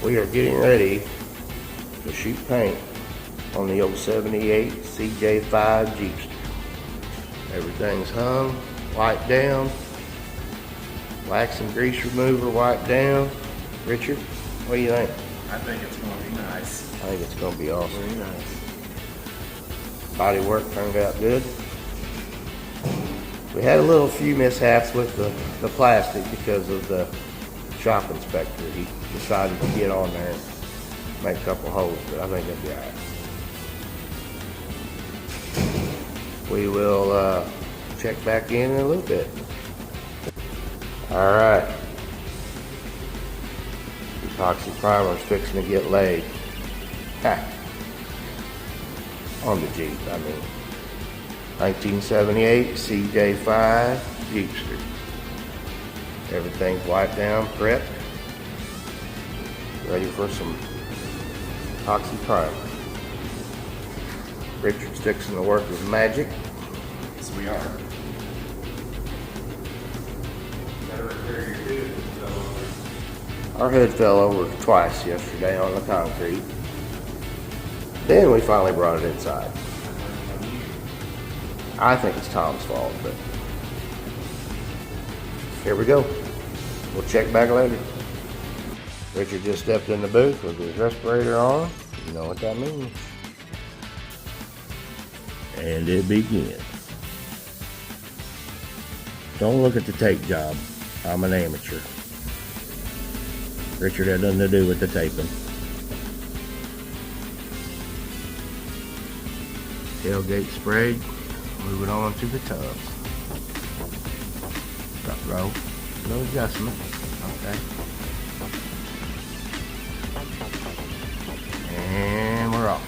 We are getting ready to shoot paint on the old 78 CJ5 Jeepster. Everything's hung, wiped down, wax and grease remover wiped down. Richard, what do you think? I think it's going to be nice. I think it's going to be awesome. Very nice. Body work turned out good. We had a few mishaps with the plastic because of the shop inspector. He decided to get on there and make a couple holes, but I think it'll be alright. We will check back in a little bit. Alright. Epoxy primer is fixing to get laid. Ha. On the Jeep, I mean. 1978 CJ5 Jeepster. Everything's wiped down, prepped. Ready for some epoxy primer. Richard's fixing to work his magic. Yes, we are. Gotta repair your hood. Our hood fell over twice yesterday on the concrete. Then we finally brought it inside. I think it's Tom's fault, but here we go. We'll check back later. Richard just stepped in the booth with his respirator on. You know what that means. And it begins. Don't look at the tape job. I'm an amateur. Richard had nothing to do with the taping. Tailgate sprayed. Moving on to the tubs. Front row. No adjustment. Okay. And we're off.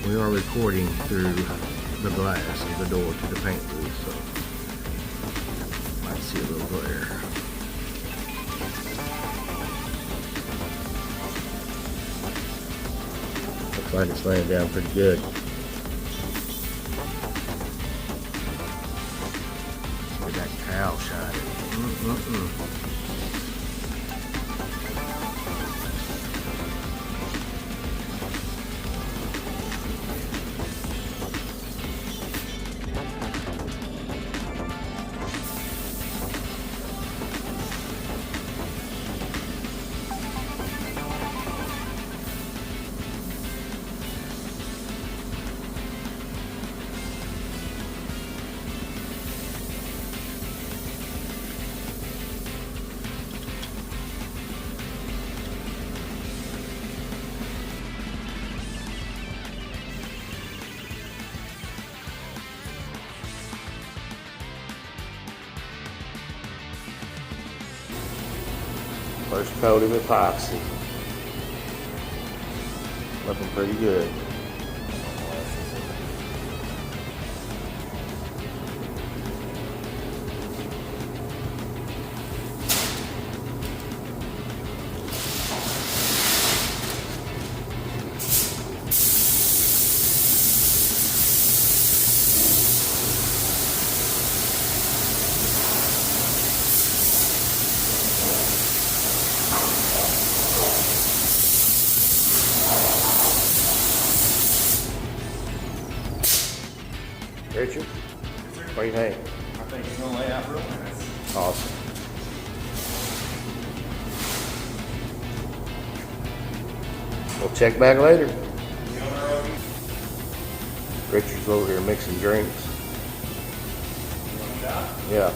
We are recording through the glass of the door to the paint booth, so might see a little glare. Looks like it's laying down pretty good. Look at that cow shining. First coat of epoxy. Looking pretty good. Richard, what do you think? I think it's going to lay out real nice. Awesome. We'll check back later. Richard's over here mixing drinks. Yeah.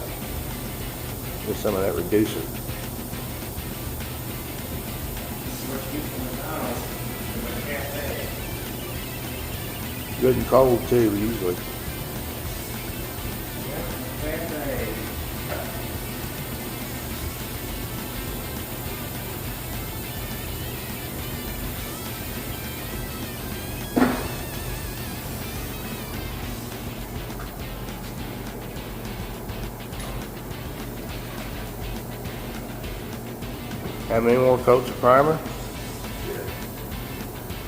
With some of that reducer. Good and cold too, usually. How many more coats of primer?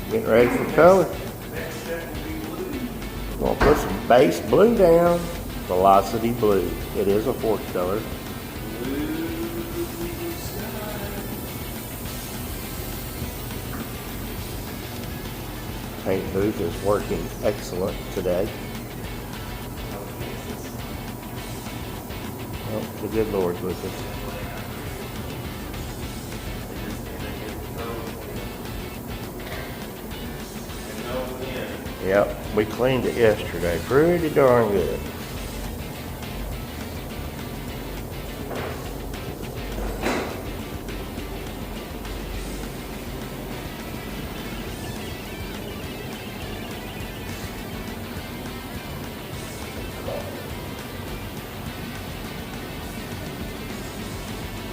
Getting ready for color. Gonna put some base blue down. Velocity blue. It is a fourth color. Paint booth is working excellent today. Well, the good Lord with us. Yep, we cleaned it yesterday. Pretty darn good.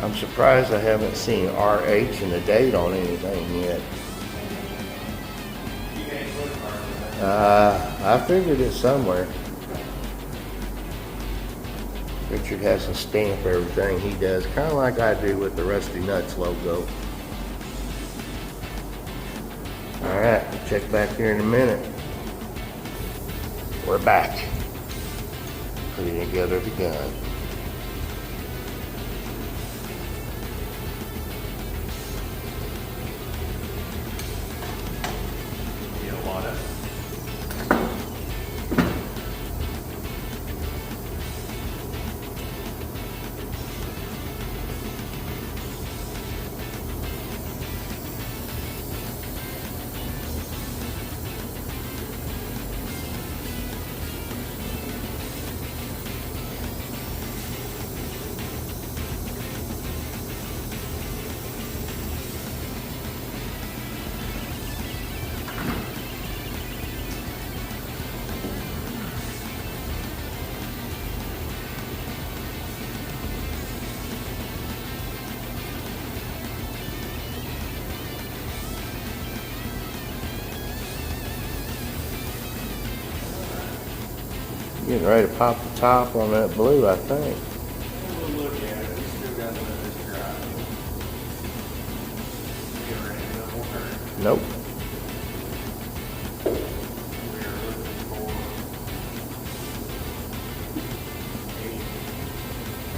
I'm surprised I haven't seen RH and the date on anything yet. I figured it somewhere. Richard has to stamp everything he does, kind of like I do with the Rusty Nuts logo. Alright, we'll check back here in a minute. We're back. Putting together the gun. Getting ready to pop the top on that blue, I think. We'll look at it. We still got to let this dry. We ready to go more. Nope. We are looking for 8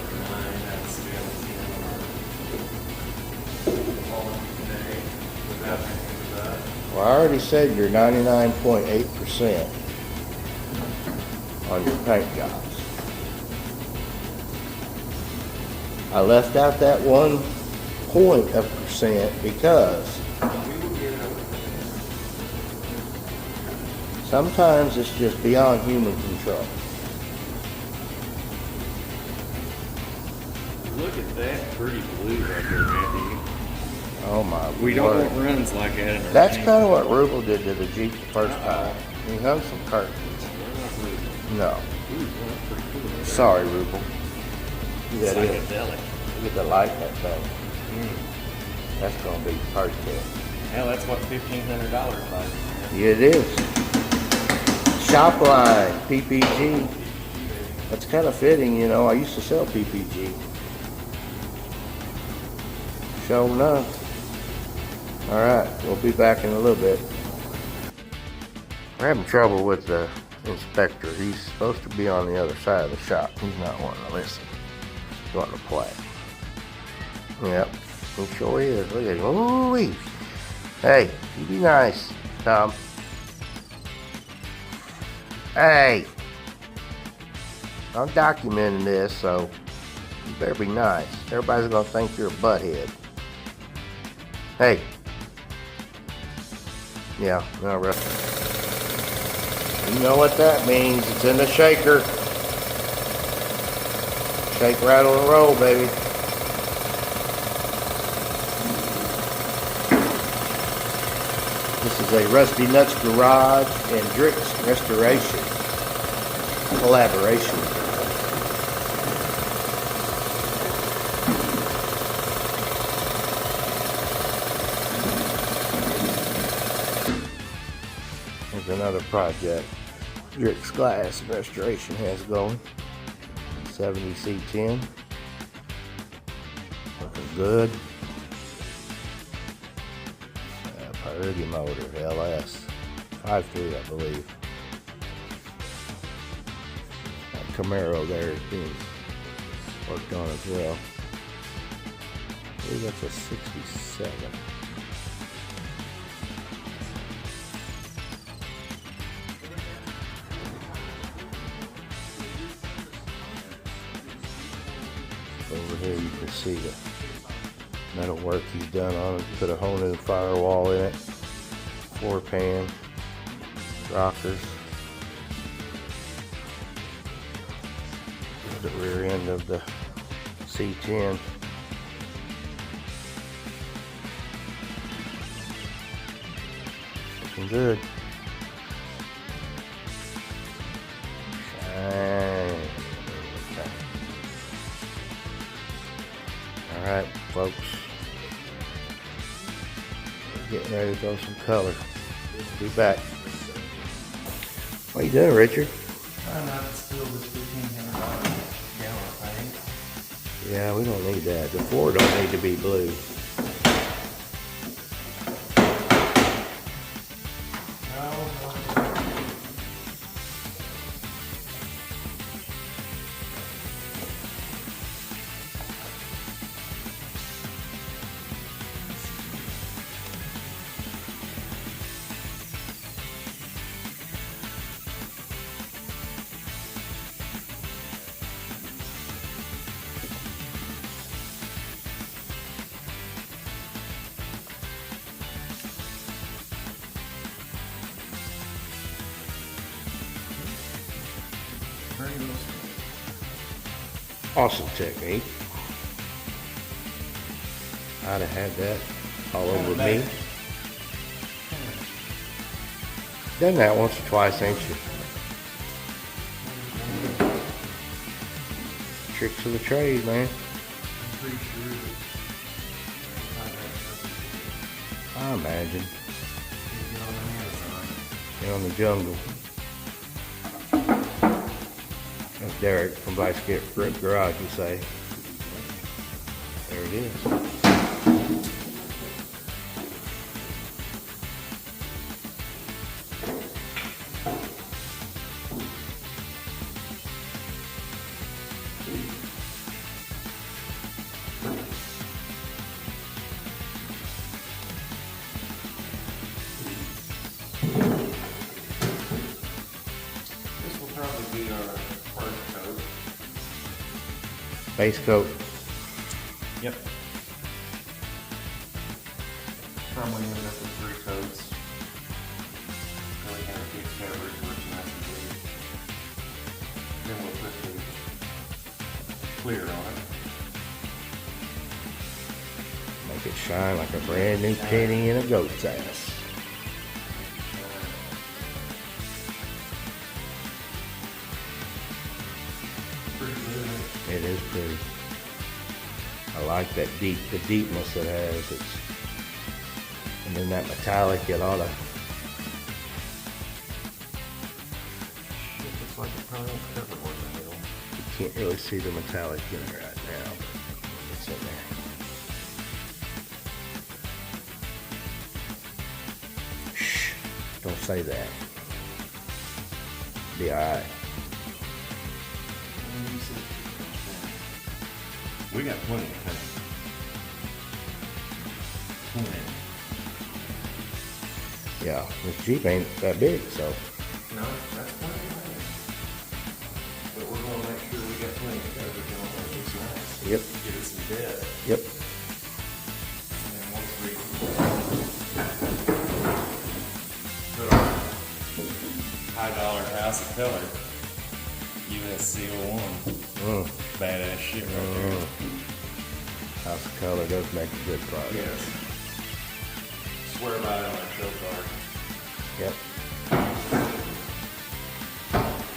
or 9 at scale 10 on today without anything to that. Well, I already said you're 99.8% on your paint jobs. I left out that 1% because sometimes it's just beyond human control. Look at that pretty blue right there, Andy. Oh my We don't word. want runs like that in our That's paint. kind of what Rubel did to the Jeep the first time. He hung some curtains. No. Sorry, Rubel. You got in. Psychedelic. Look at the light in that thing. That's gonna be perfect. Hell, that's what $1,500 buys. Yeah, it is. Shop line, PPG. That's kind of fitting, you know. I used to sell PPG. Sure enough. All right, we'll be back in a little bit. We're having trouble with the inspector. He's supposed to be on the other side of the shop. He's not wanting to listen. He's wanting to play. Yep, he sure is. Look at him. Ooh-wee. Hey, you be nice, Tom. Hey, I'm documenting this, so you better be nice. Everybody's gonna think you're a butthead. Hey. Yeah, no, right. You know what that means. It's in the shaker. Shake, rattle, and roll, baby. This is a Rusty Nuts Garage and Drix Restoration collaboration. Here's another project Drix Glass Restoration has going. 70C10. Looking good. Priority motor, LS. 5.3, I believe. Camaro there is being worked on as well. I believe that's a 67. Over here you can see the metal work he's done on it. Put a whole new firewall in it, floor pan, rockers. The rear end of the C10. Looking good. Shine. Okay. Alright, folks. We're getting ready to throw some color. Be back. What are you doing, Richard? I'm not still this $1,500 gallon paint. Yeah, we don't need that. The floor don't need to be blue. Awesome technique. I'd have had that all over me. Done that once or twice, ain't you? Tricks of the trade, man. I'm pretty sure that I imagine. get on the Amazon. Get on the jungle. That's Derek from Vice Grip Garage, you say. There it is. This will probably be our first coat. Base coat. Yep. Probably end up with 3 coats. Really have a good coverage, which is nice and good. Then we'll put the clear on it. Make it shine like a brand new penny in a goat's ass. Pretty good. It is pretty. I like that the deepness it has. And then that metallic, it ought to. Shit, looks like it probably won't cover more than it'll. You can't really see the metallic in it right now. It's in there. Shh, don't say that. Be alright. We got plenty of paint. Plenty. Yeah, this Jeep ain't that big, so. No, that's plenty of paint. But we're gonna make sure we got plenty of coverage on it. It looks nice. Yep. Give it some depth. Yep. And then once we put our high dollar house of color, USC01, badass shit right there. House of Color does make a good product. Yes. Swear by it on our show card. Yep.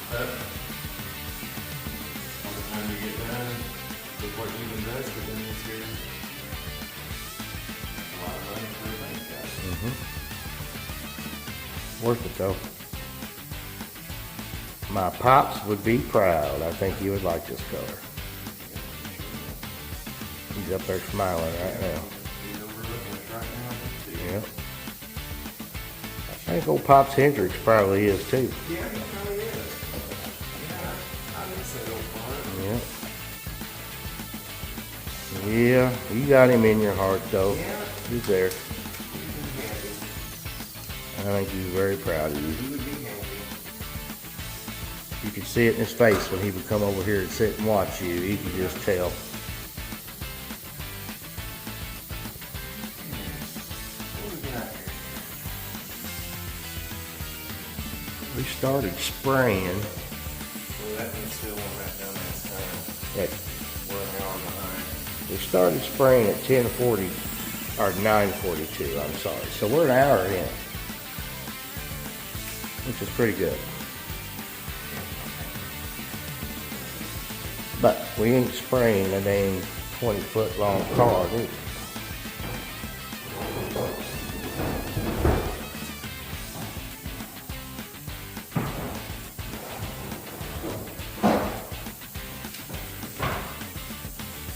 But by the time you get done, look what you've invested in this here. A lot of money for a bank guy. Worth it though. My pops would be proud. I think he would like this color. He's up there smiling right now. He's overlooking us right now. Yep. I think old Pops Hendricks probably is too. Yeah, he probably is. Yeah, I Yeah. Yeah, you got him in your heart though. Yeah. He's there. He would be happy. I think he's very proud of you. He would be happy. You could see it in his face when he would come over here and sit and watch you. You could just tell. What do we got here? We started spraying Well, that one's still on that dumbass time. at, We're an hour behind. we started spraying at 10:40 or 9:42, I'm sorry. So we're an hour in, which is pretty good. But we ain't spraying a dang 20-foot long car, do we?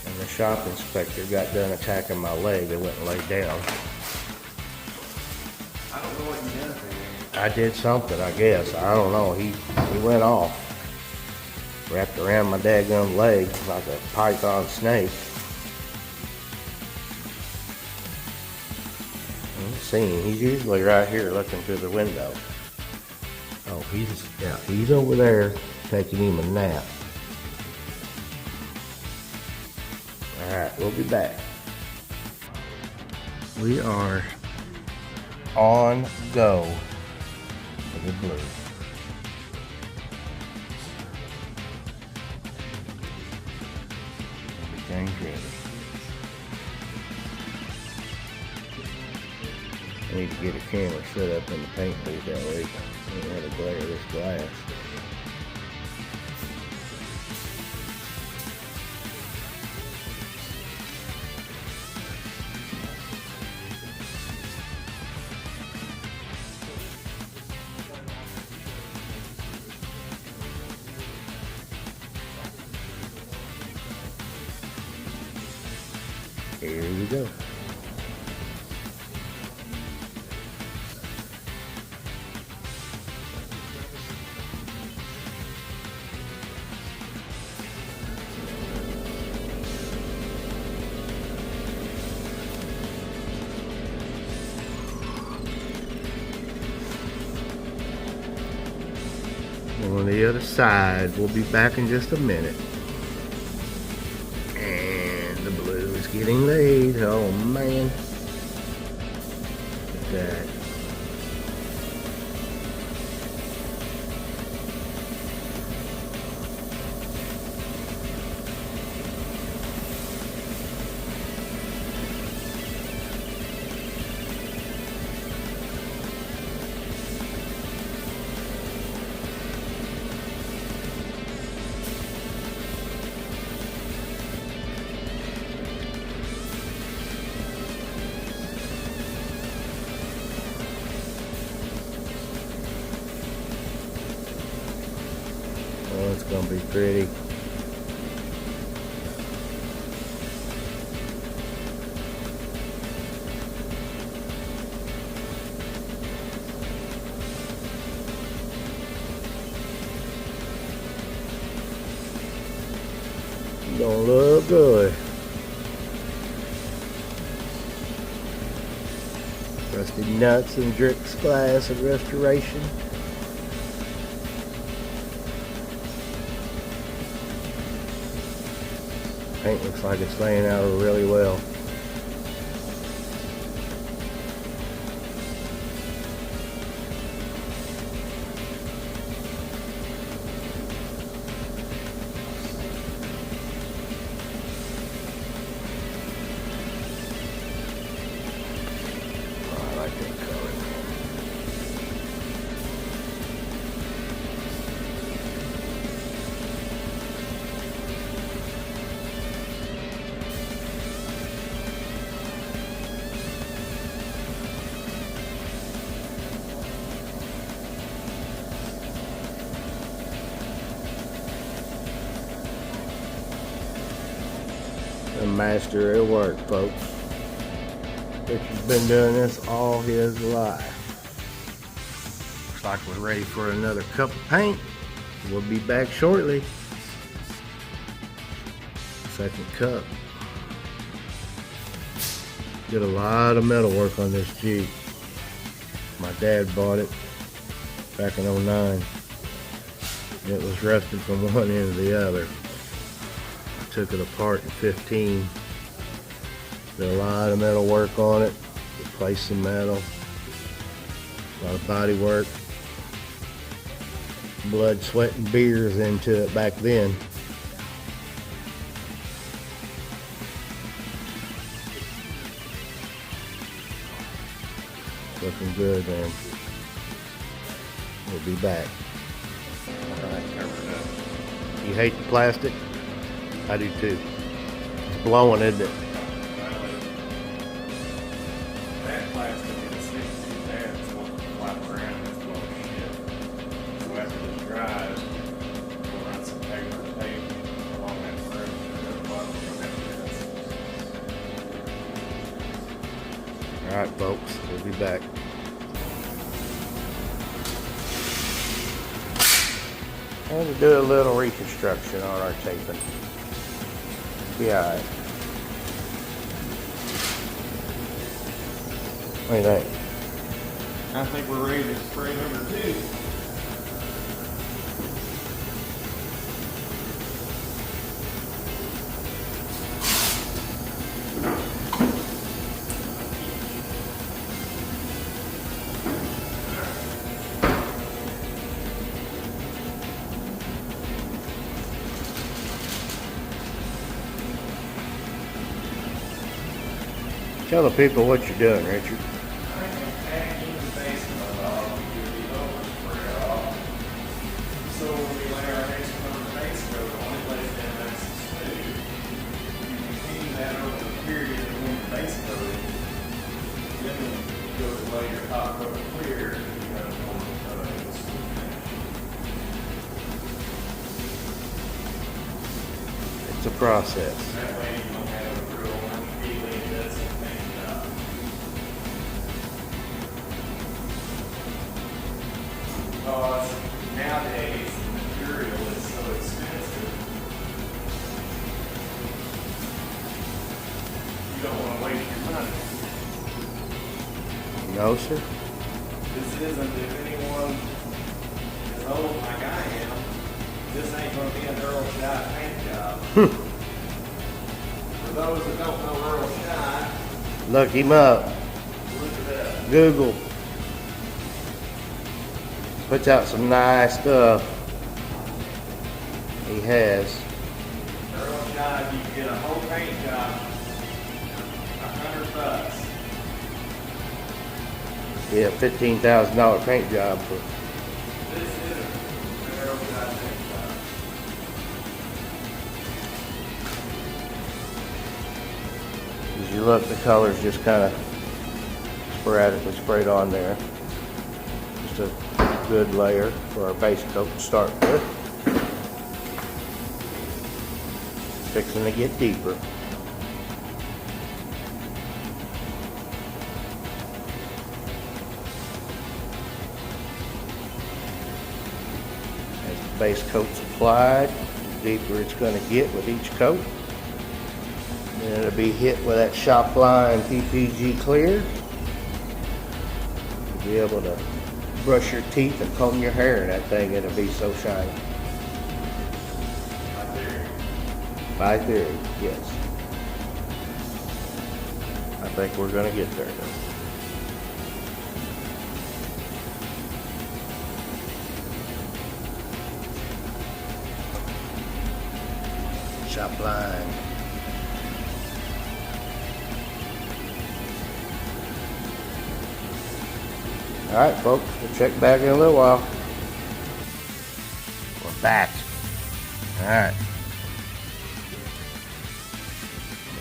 And the shop inspector got done attacking my leg. They went and laid down. I don't know what you done for you. I did something, I guess. I don't know. He went off. Wrapped around my daggum leg like a python snake. Let's see, he's usually right here looking through the window. Oh, he's over there taking him a nap. Alright, we'll be back. We are on go for the blue. Everything's ready. I need to get a camera set up in the paint booth that way. I don't want to glare this glass. Here we go. On the other side, we'll be back in just a minute. And the blue is getting laid. Oh man. Look at that. Oh, it's gonna be pretty. Gonna look good. Rusty nuts and Drix glass and restoration. Paint looks like it's laying out really well. Oh, I like that color. A master at work, folks. Richard's been doing this all his life. Looks like we're ready for another cup of paint. We'll be back shortly. Second cup. Did a lot of metal work on this Jeep. My dad bought it back in '09. It was rusted from one end to the other. I took it apart in '15. Did a lot of metal work on it. Replaced some metal. A lot of body work. Blood, sweat, and beers into it back then. Looking good, man. We'll be back. Alright, cover it up. You hate the plastic? I do too. It's blowing, isn't it? That plastic is 60 bad, it's going to flap around and it's blowing shit. So after this dries, we'll run some paper and tape along that fringe and at the bottom of that. Alright, folks, we'll be back. And to do a little reconstruction on our taping. Be alright. What do you think? I think we're ready to spray number 2. Tell the people what you're doing, Richard. So when we lay our next coat of base coat on it, lays down nice and smooth. You continue that over the period of when the base coat, then when you go to lay your top coat clear, you got to form the coat into a smooth finish. It's a process. That way you don't have a real unfeeling that's a paint job. Because nowadays the material is so expensive, you don't want to waste your money. No, sir? This isn't, if anyone is old like I am, this ain't going to be an Earl Shot paint job. For those that don't know Earl Shot, Look him up. look it up. Google. Puts out some nice stuff. He has. Earl Shot, you can get a whole paint job, $100. Yeah, $15,000 paint job for. This is an Earl Shot paint job. As you look, the color's just kind of sporadically sprayed on there. Just a good layer for our base coat to start with. Fixing to get deeper. As the base coat's applied, the deeper it's going to get with each coat. Then it'll be hit with that shop line PPG clear. You'll be able to brush your teeth and comb your hair in that thing. It'll be so shiny. Right there. By theory, yes. I think we're gonna get there though. Shop line. All right, folks, we'll check back in a little while. We're back. All right.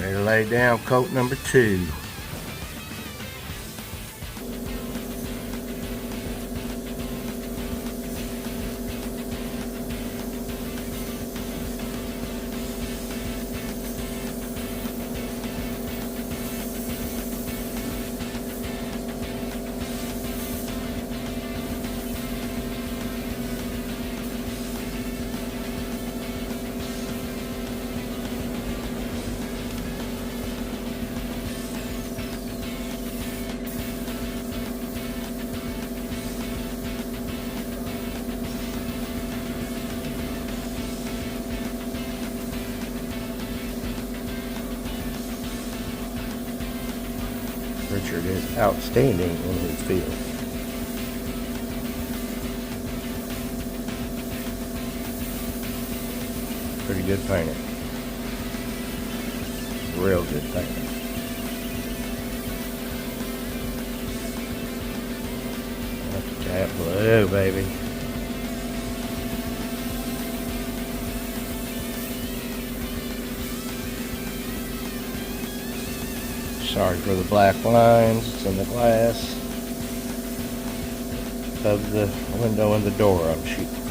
Ready to lay down coat number 2. Richard is outstanding in his field. Pretty good painter. Real good painter. That's that blue, baby. Sorry for the black lines. It's in the glass of the window and the door I'm shooting from.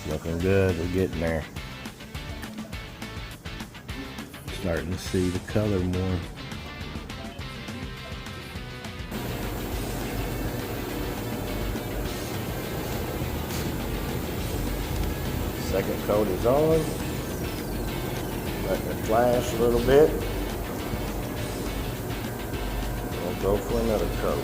Looking good, we're getting there. Starting to see the color more. Second coat is on. Letting it flash a little bit. We'll go for another coat.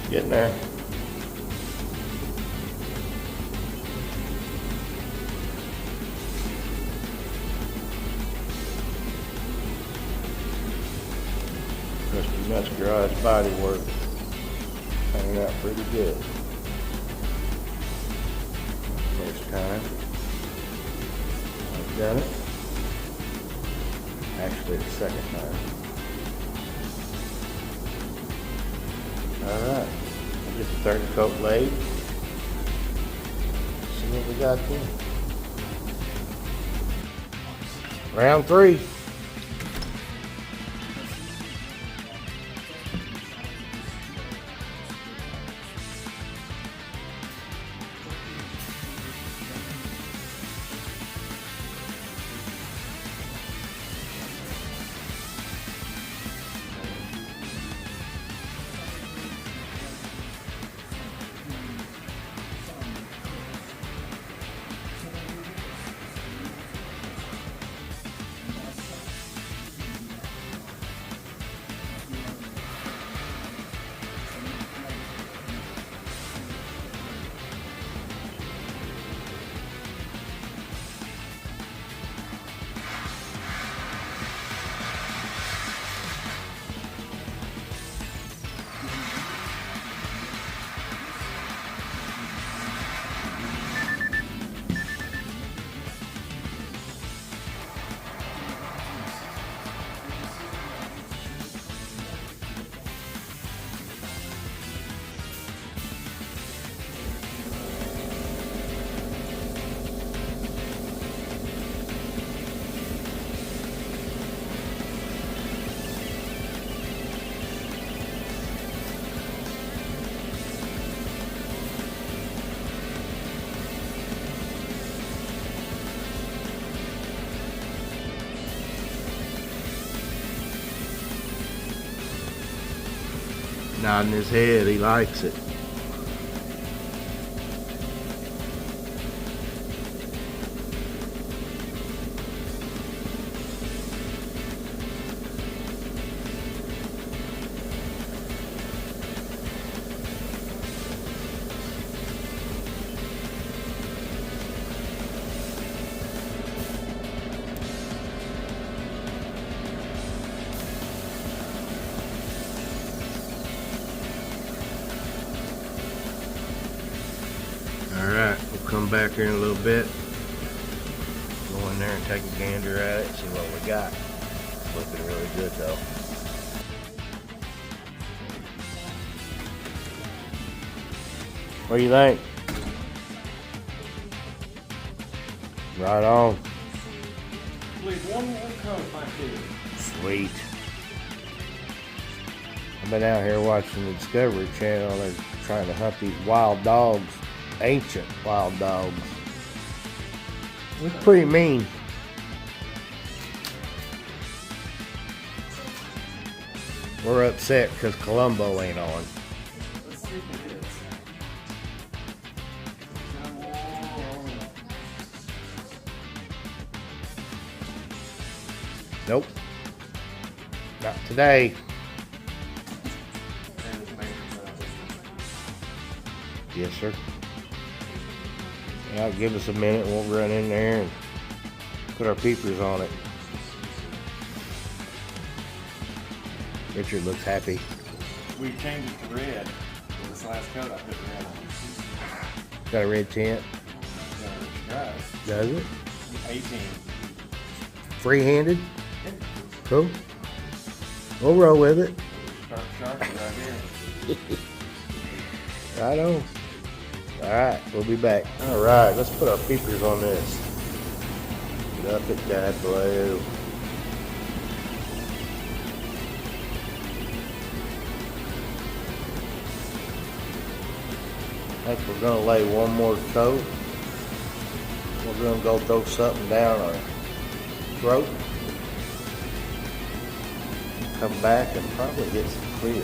Getting there. Crispy Nuts Garage body work. Hanging out pretty good. First time I've done it. Actually, the second time. Alright. Get the third coat laid. See what we got then. Round 3. nodding his head. He likes it. Alright, we'll come back here in a little bit. Go in there and take a gander at it, see what we got. It's looking really good though. What do you think? Right on. Leave one more coat like this. Sweet. I've been out here watching the Discovery Channel. They're trying to hunt these wild dogs, ancient wild dogs. It's pretty mean. We're upset because Columbo ain't on. Let's see if it is. Nope. Not today. Yes, sir. Yeah, give us a minute. We'll run in there and put our peepers on it. Richard looks happy. We changed it to red. This last coat I put red on. Got a red tint. Yeah, Does it? 18. Free-handed? Cool. We'll roll with it. Sharp right here. Right on. Alright, we'll be back. Alright, let's put our peepers on this. Look at that blue. I think we're going to lay one more coat. We're going to go throw something down our throat. Come back and probably get some clear.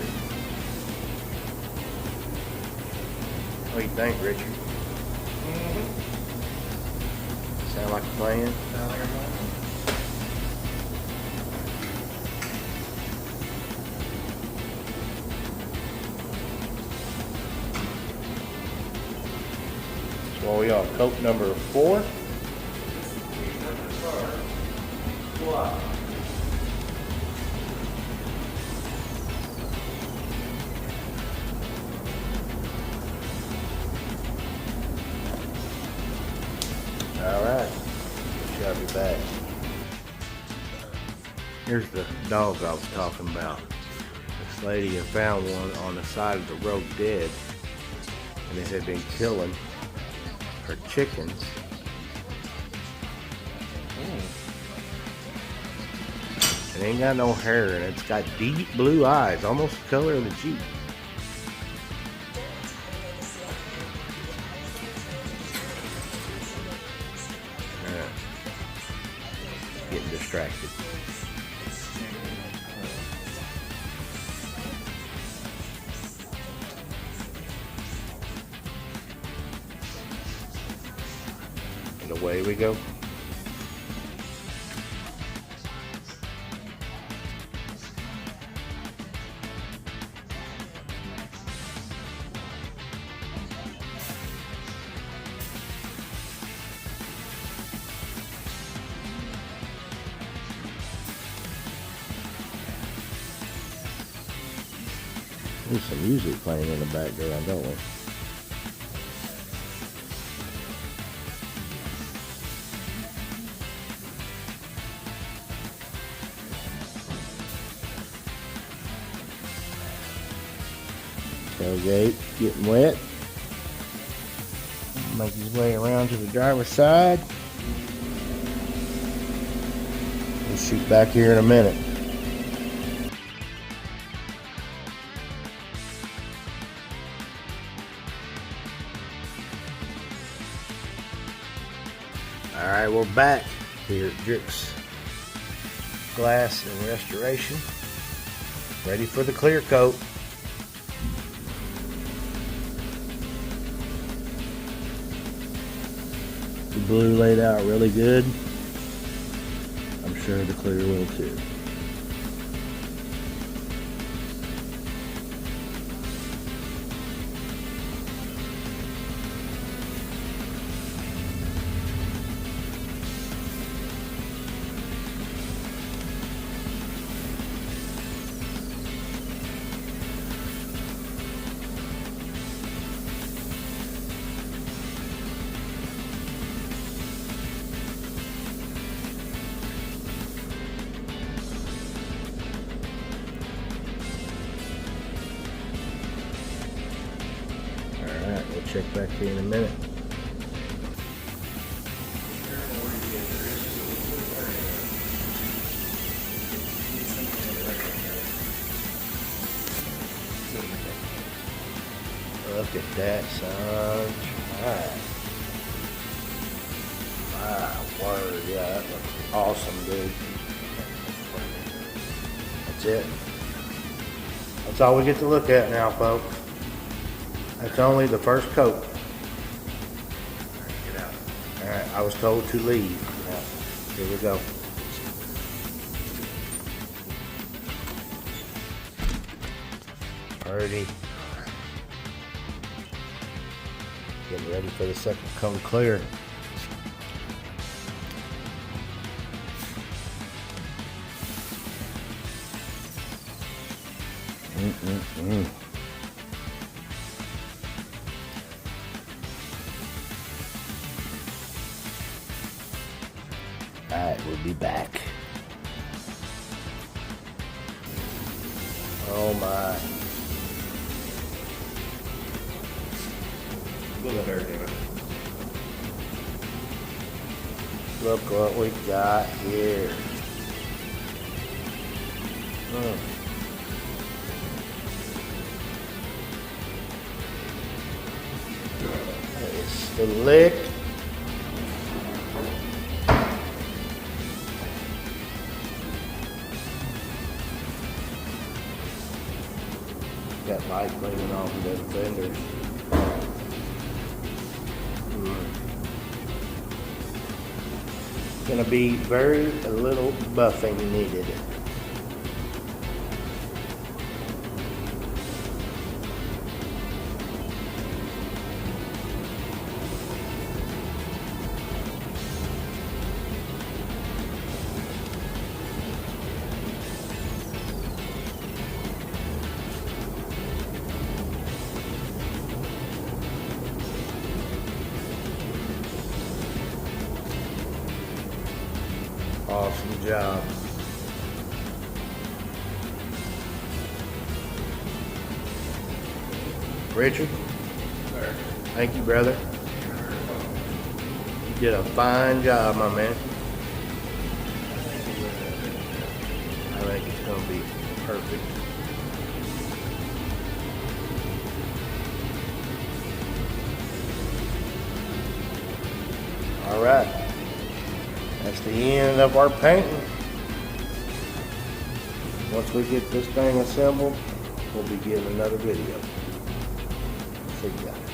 What do you think, Richard? Sound like a plan? So we on coat number 4. Alright, shall be back. Here's the dogs I was talking about. This lady had found one on the side of the road dead, and it had been killing her chickens. It ain't got no hair, and it's got deep blue eyes, almost the color of the Jeep. Getting distracted. And away we go. There's some music playing in the background, don't we? Tailgate getting wet. Make his way around to the driver's side. We'll shoot back here in a minute. Alright, we're back here at Drix Glass and Restoration. Ready for the clear coat. blue laid out really good, I'm sure the clear will too. Alright, we'll check back here in a minute. Look at that, son. Alright. My word, yeah, that looks awesome, dude. That's it. That's all we get to look at now, folks. That's only the first coat. Get out. Alright, I was told to leave. Now, here we go. Alrighty. Getting ready for the second coat clear. Alright, we'll be back. Oh my. Look at there, David. Look what we got here. That is slick. Got light cleaning off of those fenders. Gonna be very little buffing needed. Awesome job. Richard, thank you, brother. You did a fine job, my man. I think it's going to be perfect. All right. That's the end of our painting. Once we get this thing assembled, we'll be getting another video. See you guys.